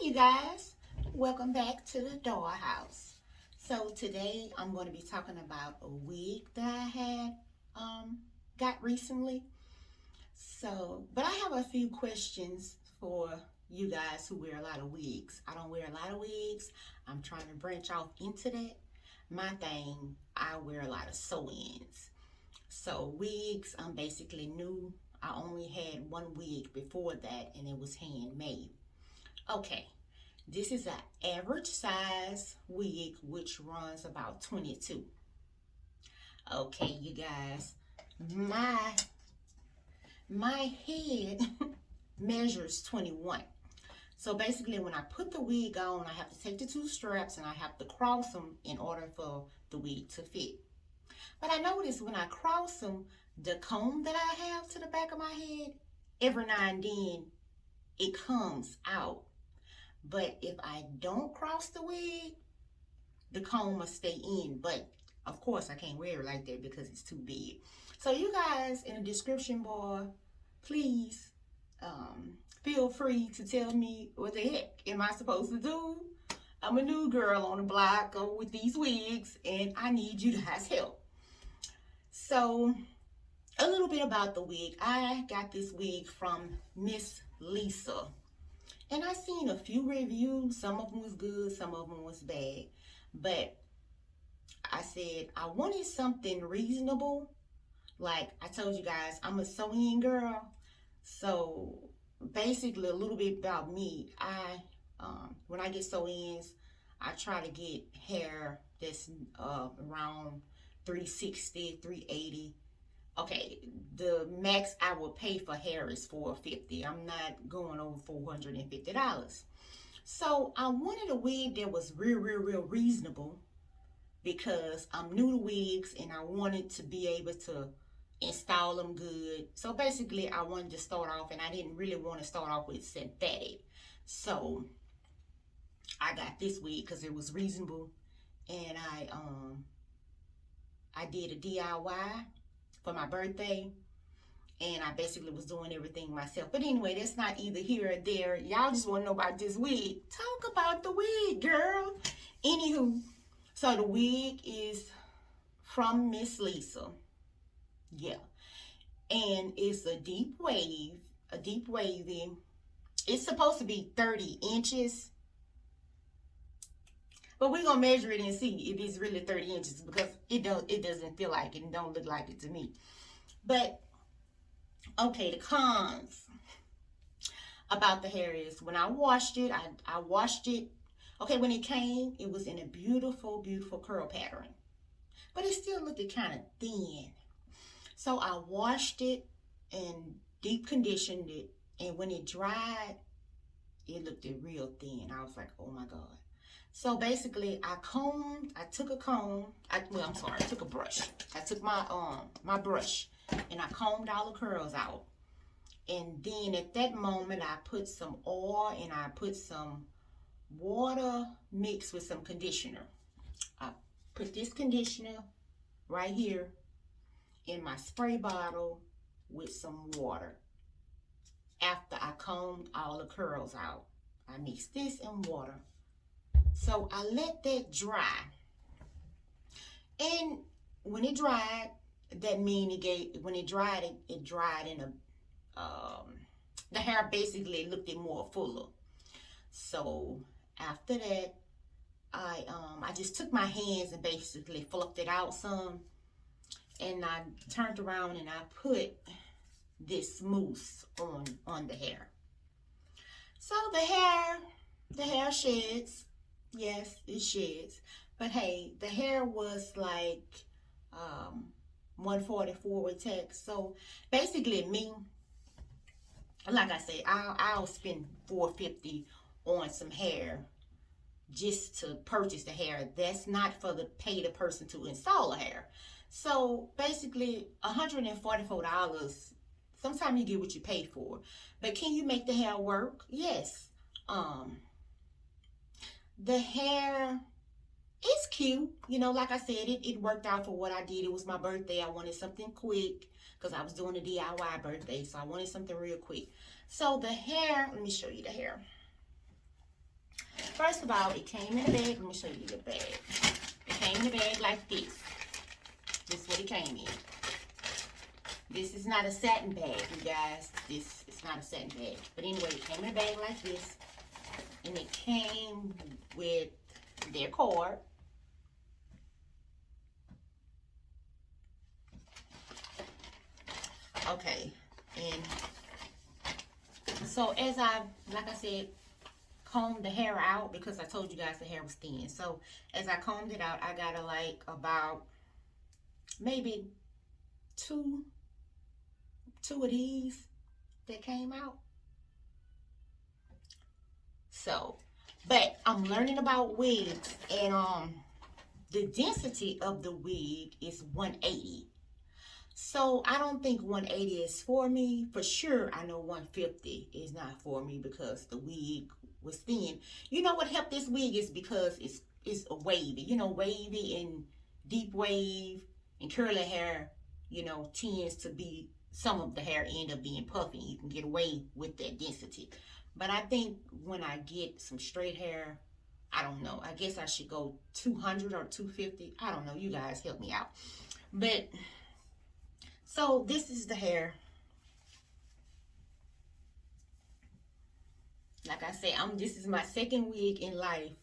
you guys, welcome back to the dollhouse. So today I'm going to be talking about a wig that I had got recently. But I have a few questions for you guys who wear a lot of wigs. I don't wear a lot of wigs. I'm trying to branch off into that. My thing, I wear a lot of sew-ins. So wigs, I'm basically new. I only had one wig before that, and it was handmade. Okay, this is an average size wig, which runs about 22. Okay, you guys, my head measures 21. So basically, when I put the wig on, I have to take the two straps and I have to cross them in order for the wig to fit. But I noticed when I cross them, the comb that I have to the back of my head, every now and then it comes out. But if I don't cross the wig, the comb must stay in. But of course I can't wear it like that because it's too big. So you guys in the description bar, please feel free to tell me what the heck am I supposed to do. I'm a new girl on the block with these wigs and I need you guys' help. So a little bit about the wig. I got this wig from Miss Lisa. And I seen a few reviews. Some of them was good, some of them was bad. But I said I wanted something reasonable. Like I told you guys, I'm a sew-in girl. So basically a little bit about me. When I get sew-ins, I try to get hair that's around 360, 380. Okay, the max I will pay for hair is $450. I'm not going over $450. So I wanted a wig that was real reasonable because I'm new to wigs and I wanted to be able to install them good. So basically I wanted to start off, and I didn't really want to start off with synthetic. So I got this wig because it was reasonable, and I did a DIY for my birthday, and I basically was doing everything myself. But anyway, that's not either here or there. Y'all just want to know about this wig. Talk about the wig, girl. Anywho, so the wig is from Miss Lisa. Yeah. And it's a deep wavy. It's supposed to be 30 inches. But we're gonna measure it and see if it's really 30 inches because it doesn't feel like it and don't look like it to me. But okay, the cons about the hair is when I washed it, I washed it. Okay, when it came, it was in a beautiful curl pattern. But it still looked kind of thin. So I washed it and deep conditioned it, and when it dried, it looked real thin. I was like, oh my God. So basically, I took a brush. I took my brush and I combed all the curls out. And then at that moment, I put some oil and I put some water mixed with some conditioner. I put this conditioner right here in my spray bottle with some water. After I combed all the curls out, I mixed this in water. So I let that dry. And when it dried, when it dried in the hair basically looked more fuller. So after that, I just took my hands and basically fluffed it out some. And I turned around and I put this mousse on the hair. So the hair sheds. Yes, it sheds. But hey, the hair was like 144 with tax. So basically me, like I said, I'll spend $450 on some hair just to purchase the hair. That's not for pay the person to install the hair. So basically $144. Sometimes you get what you pay for. But can you make the hair work? Yes. The hair is cute. You know, like I said, it worked out for what I did. It was my birthday. I wanted something quick because I was doing a DIY birthday. So I wanted something real quick. So the hair, let me show you the hair. First of all, it came in a bag. Let me show you the bag. It came in a bag like this. This is what it came in. This is not a satin bag, you guys. This is not a satin bag. But anyway, it came in a bag like this. And it came with their card. Okay. And so as like I said, combed the hair out, because I told you guys the hair was thin. So as I combed it out, I got about maybe two of these that came out. So, but I'm learning about wigs, and the density of the wig is 180. So I don't think 180 is for me. For sure, I know 150 is not for me because the wig was thin. You know what helped this wig is because it's a wavy. You know, wavy and deep wave and curly hair, you know, tends to be, some of the hair end up being puffy. You can get away with that density. But I think when I get some straight hair, I don't know. I guess I should go 200 or 250. I don't know. You guys help me out. But so this is the hair. Like I said, this is my second wig in life.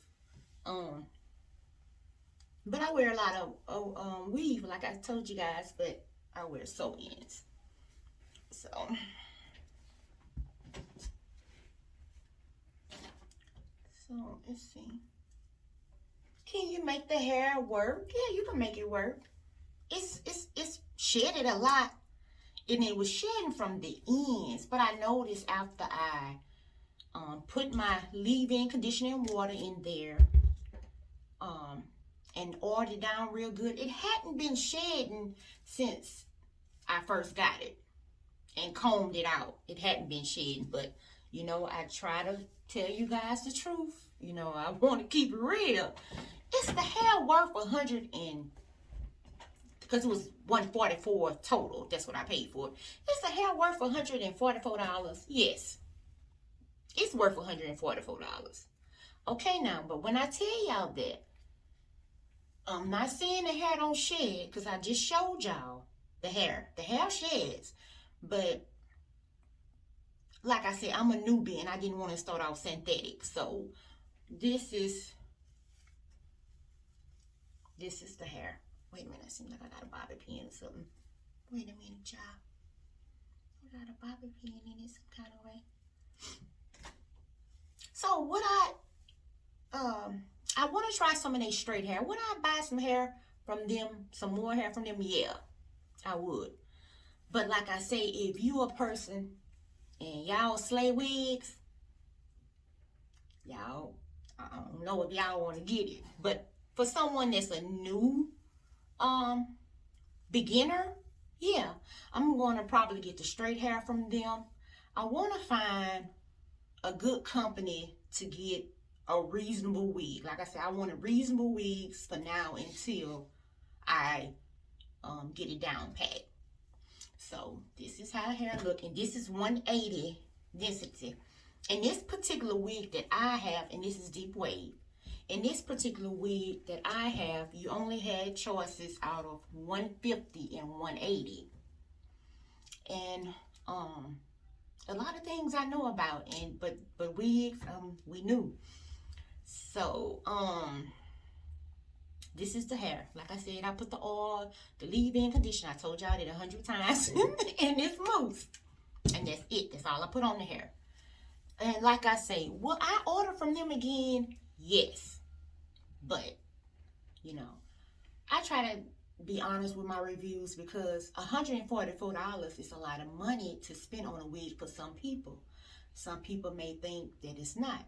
But I wear a lot of weave, like I told you guys, but I wear sew-ins. So let's see. Can you make the hair work? Yeah, you can make it work. It's shedded a lot, and it was shedding from the ends. But I noticed after I put my leave-in conditioner and water in there, and oiled it down real good, it hadn't been shedding since I first got it and combed it out. It hadn't been shedding, but you know, I try to tell you guys the truth. You know, I want to keep it real. It's the hair worth because it was $144 total. That's what I paid for it. Is the hair worth $144? Yes. It's worth $144. Okay now, but when I tell y'all that, I'm not saying the hair don't shed, because I just showed y'all the hair. The hair sheds. But like I said, I'm a newbie and I didn't want to start off synthetic. So this is the hair. Wait a minute, it seems like I got a bobby pin or something. Wait a minute, y'all. I got a bobby pin in it some kind of way. So what I want to try some of their straight hair. Would I buy some hair from them, some more hair from them? Yeah, I would. But like I say, if you a person and y'all slay wigs, y'all, I don't know if y'all want to get it. But for someone that's a new beginner, yeah, I'm going to probably get the straight hair from them. I want to find a good company to get a reasonable wig. Like I said, I want a reasonable wigs for now until I get it down pat. So this is how the hair look, and this is 180 density. And this particular wig that I have, and this is deep wave, in this particular wig that I have, you only had choices out of 150 and 180. And a lot of things I know about, and but wigs we knew. So this is the hair. Like I said, I put the oil, the leave-in conditioner. I told y'all that 100 times, and it's mousse. And that's it. That's all I put on the hair. And like I say, will I order from them again? Yes. But, you know, I try to be honest with my reviews, because $144 is a lot of money to spend on a wig for some people. Some people may think that it's not.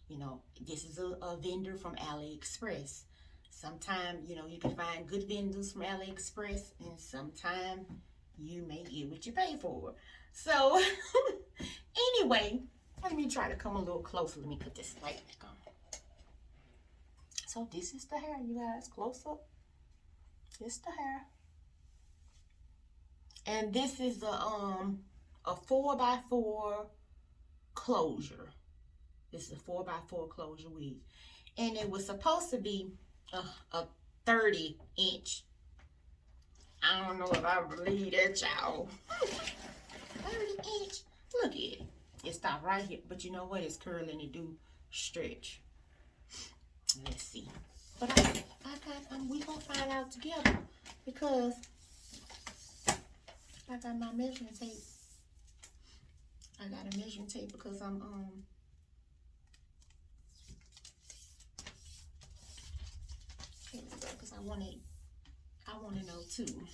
You know, this is a vendor from AliExpress. Sometimes, you know, you can find good vendors from AliExpress, and sometimes you may get what you pay for. So, anyway, let me try to come a little closer. Let me put this light back on. So this is the hair, you guys. Close up. This is the hair. And this is a 4x4 closure. This is a 4x4 closure wig. And it was supposed to be a 30-inch. I don't know if I believe that, y'all. 30-inch. Look at it. It stopped right here. But you know what? It's curling. It do stretch. Let's see. But we gonna find out together because I got my measuring tape. I got a measuring tape because I'm here we go, because I want to know too.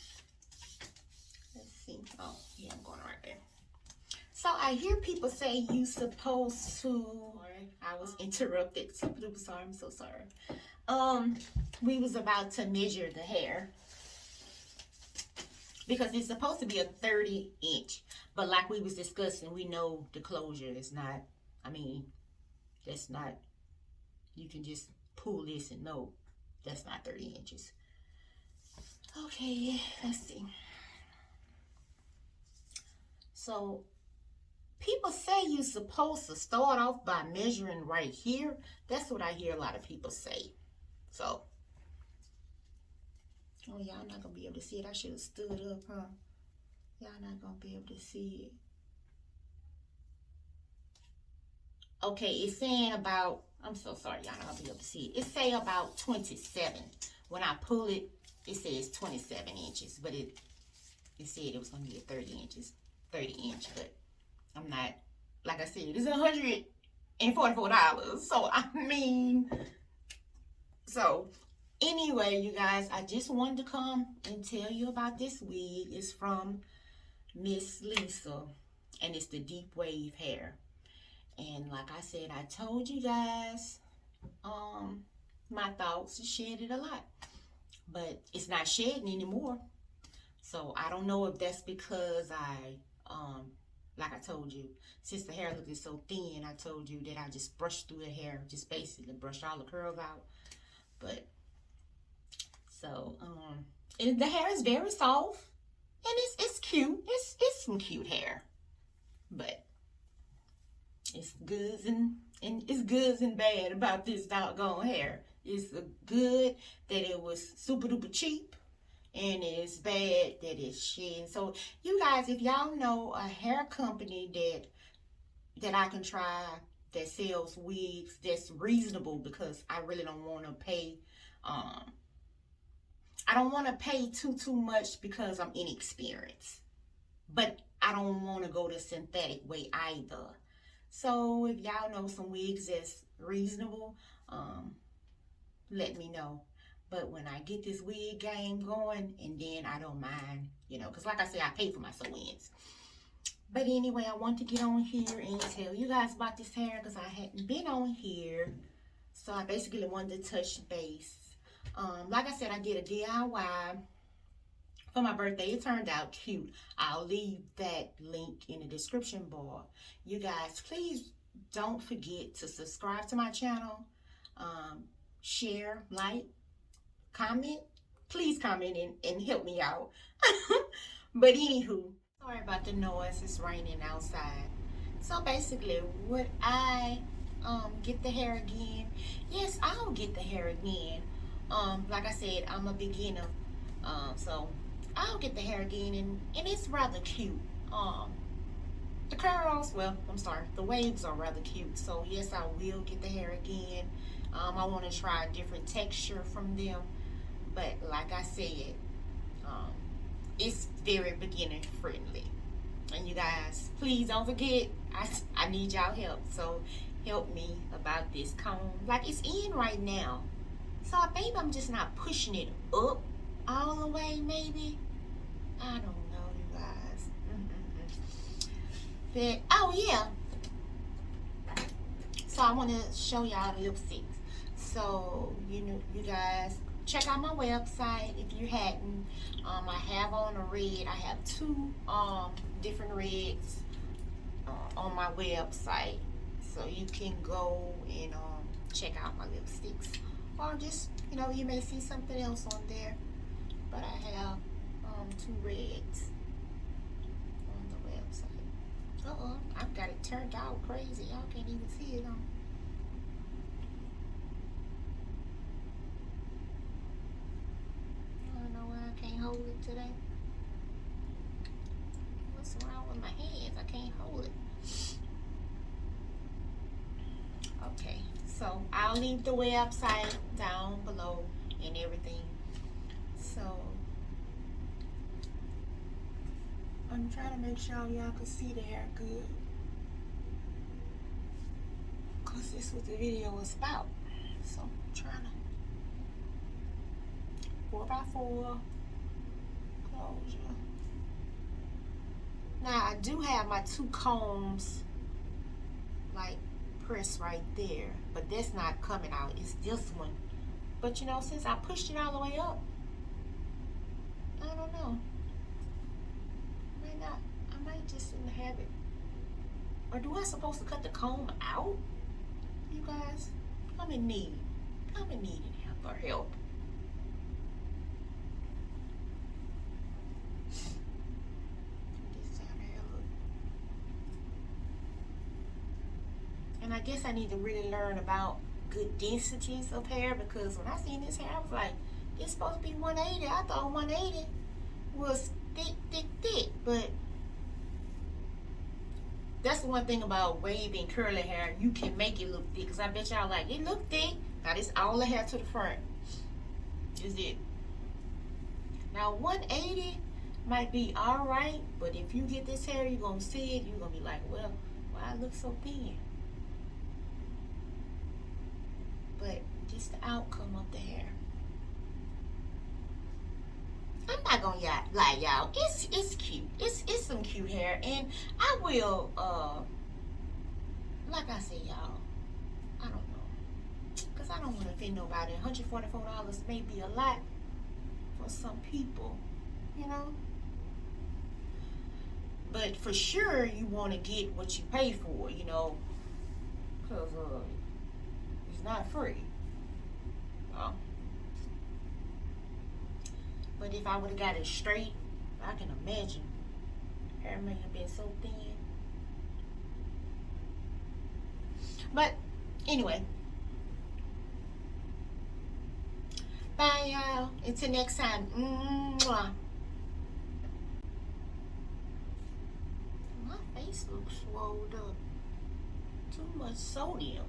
Let's see. Oh yeah, I'm going right there. So I hear people say you supposed to. I was interrupted. Super duper sorry. I'm so sorry. We was about to measure the hair because it's supposed to be a 30-inch, but like we was discussing, we know the closure is not. I mean, that's not. You can just pull this and know that's not 30 inches. Okay, let's see. So people say you're supposed to start off by measuring right here. That's what I hear a lot of people say. So, oh, y'all not gonna be able to see it. I should have stood up, huh? Y'all not gonna be able to see it. Okay, it's saying about, I'm so sorry, y'all not gonna be able to see it. It say about 27. When I pull it, it says 27 inches, but it said it was gonna be a 30 inch, but I'm not, like I said, it's $144. So I mean, so anyway, you guys, I just wanted to come and tell you about this wig. It's from Miss Lisa, and it's the deep wave hair. And like I said, I told you guys my thoughts. It shedded a lot, but it's not shedding anymore. So I don't know if that's because like I told you, since the hair looked so thin, I told you that I just brushed through the hair, just basically brushed all the curls out. But so the hair is very soft, and it's cute. It's some cute hair, but it's goods and it's goods and bad about this doggone hair. It's good that it was super duper cheap, and it's bad that it's shedding. So you guys, if y'all know a hair company that I can try that sells wigs that's reasonable, because I really don't want to pay I don't want to pay too much because I'm inexperienced, but I don't want to go the synthetic way either. So if y'all know some wigs that's reasonable, let me know. But when I get this wig game going, and then I don't mind, you know, because like I said, I pay for my sew-ins. But anyway, I want to get on here and tell you guys about this hair because I hadn't been on here. So I basically wanted to touch base. Like I said, I did a DIY for my birthday. It turned out cute. I'll leave that link in the description bar. You guys, please don't forget to subscribe to my channel. Share, like, comment. Please comment and help me out. But anywho, sorry about the noise. It's raining outside. So basically, would I get the hair again? Yes, I'll get the hair again. Like I said, I'm a beginner. So I'll get the hair again, and it's rather cute. The curls, well, I'm sorry, the waves are rather cute. So yes, I will get the hair again. I want to try a different texture from them. But like I said, it's very beginner friendly. And you guys, please don't forget, I need y'all help. So help me about this comb. Like, it's in right now. So maybe I'm just not pushing it up all the way, maybe. I don't know, you guys. But, oh yeah. So I want to show y'all the lipsticks. So, you guys, check out my website if you hadn't. I have on a red. I have two different reds on my website. So you can go and check out my lipsticks. Or just, you may see something else on there. But I have two reds on the website. I've got it turned out crazy. Y'all can't even see it. today? What's wrong with my hands? I can't hold it. Okay, so I'll leave the website down below and everything. So I'm trying to make sure y'all can see the hair good, cause this is what the video was about. So I'm trying to 4x4 closure. Now I do have my 2 combs like pressed right there, but that's not coming out. It's this one. But you know, since I pushed it all the way up, I don't know. I might just didn't have it. Or do I supposed to cut the comb out? You guys, I'm in need. I'm in need of help. And I guess I need to really learn about good densities of hair, because when I seen this hair, I was like, it's supposed to be 180. I thought 180 was thick, but that's the one thing about waving curly hair. You can make it look thick, because I bet y'all like, it look thick. Now this all the hair to the front is it. Now 180 might be all right, but if you get this hair, you're going to see it. You're going to be like, well, why it looks so thin? But just the outcome of the hair. I'm not gonna lie, y'all. It's cute. It's some cute hair, and I will. Like I said, y'all, I don't know, cause I don't want to offend nobody. $144 may be a lot for some people, you know. But for sure, you want to get what you pay for, you know, cause it's not free. But if I would have got it straight, I can imagine hair may have been so thin. But anyway, bye y'all. Until next time. Mwah. My face looks swelled up. Too much sodium.